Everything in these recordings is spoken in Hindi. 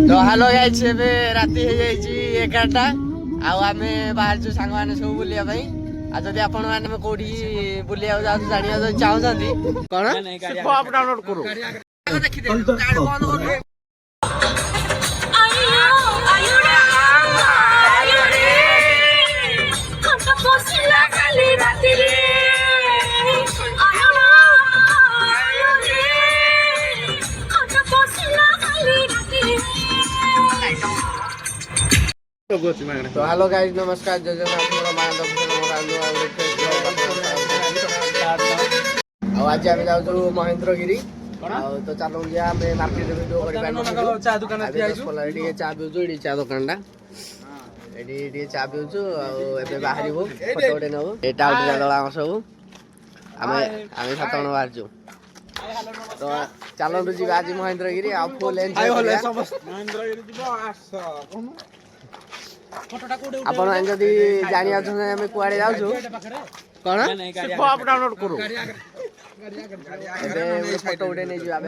तो हेलो गाइस एबे राती हे जाई छी 11टा आउ आमे बाहर जो सांग माने सब बुलिया भाई आ जदी आपण माने में कोडी बुलिया जा जानिया जो चाहौ जंदी कोन सिर्फ आप डाउनलोड करो देखि दे कार्ड बंद कर आयो रे खंत पोसिला खाली राती रे तो हेलो गाइस नमस्कार जय जगन्नाथ मोर मानव आज आम जाऊ महेंद्रगिरी तो चलो मार्केट वीडियो चा दुकान चा पिऊ चा दुकान चा पिऊ बाहर फोटो गोटे नबू यहाँ उठा दल आम सब आम 7 जन बाहर तो चलतु जी आज महेंद्रगिरी फुल आपण जदि जानिया आमे कुआडे जाउछु कोन सिर्फ आप डाउनलोड करू ए फोटो उडे नै जिबाबे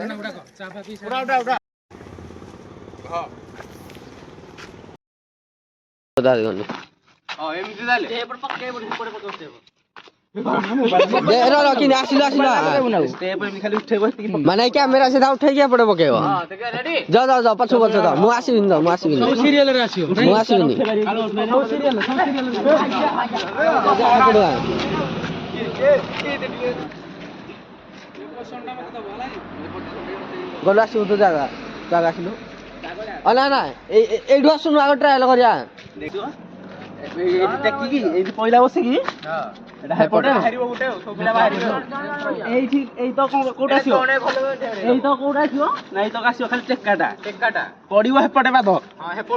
उडा उडा उडा हां बता देगन हां एमति जाले ए पर पक्के पड़े पके दे रो रो कि आसिलो स्टेप में खाली उठे बस माने कैमरा सीधा उठे के पड़े पके हां तो रेडी जा जा जा पछो पछो तो मु आसीबिन सब सीरियल रे आसीओ मु आसीबिन सब सीरियल पड़वा गला आसीओ तो जागा आसीलो अला ना एडवा सुनु आगो ट्रायल करिया देखो टेकी की ए पहिला बसे की हां एटा हेपटे हारिबो गुटे सोबिला बाहरिबो एई तो कोटा आसीओ एई तो कोटा आसीओ नाही तो आसीओ खाली टेक्काटा पडिबो हेपटे बाद हां हेपडो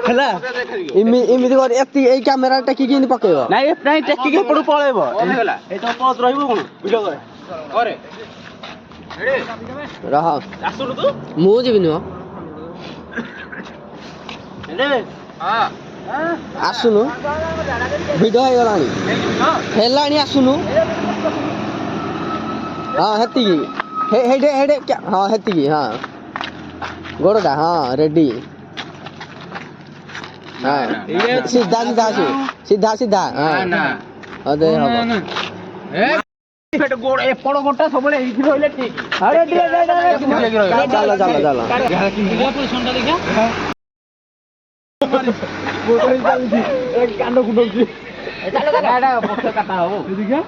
इमिति कर एती एई कैमरा टेकी की पकेबो नाही टेकी के हेपडो पळेबो होला एई तो पज रहिबो कोन वीडियो करे रेडी रह आसुनु तू मु जिबिनी हो रेडी हां आसुनु वीडियो हेलानी आसुनु हाँ हेती हेडे हेडे हाँ हेती हाँ गोड़दा हाँ रेडी हाँ सीधा सीधा सीधा सीधा हाँ अदे हम गोड़ ए पड़ो गोटा सबले इथि होइले ठीक अरे चलो चलो चलो पोजीशनटा देखा एक कांड कुटौची चलो गाडा पक्ष काटा हो देखा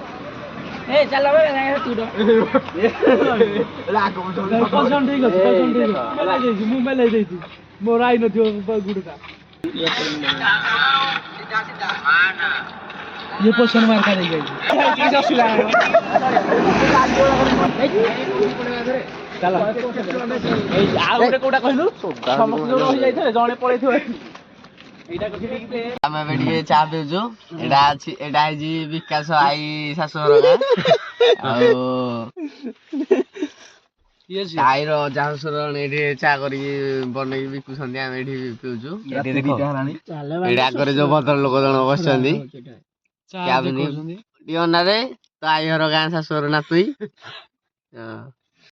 ए चलो बे तू तो लागो पोजीशन ठीक है मोबाइल ले देती मोर आई न थियो गुडका सीधा सीधा हां ना ये पोजीशन मार का दे गई किस असुला चलो ए आ गोटे कोडा कहलु समस्त जो रहि जाइथे जणे पळै थियो आमे बेटिए चा पिउछु एडा जी विकास आई सासुर गा ये आइर जासुर एडी चा करी बनै बिकु संदी आमे एडी पिउछु एडी देखो एडा करे जो बदल लोक जण बसचंदी क्या बनी दियो ना रे तो आइर गा सासुर ना तुई हां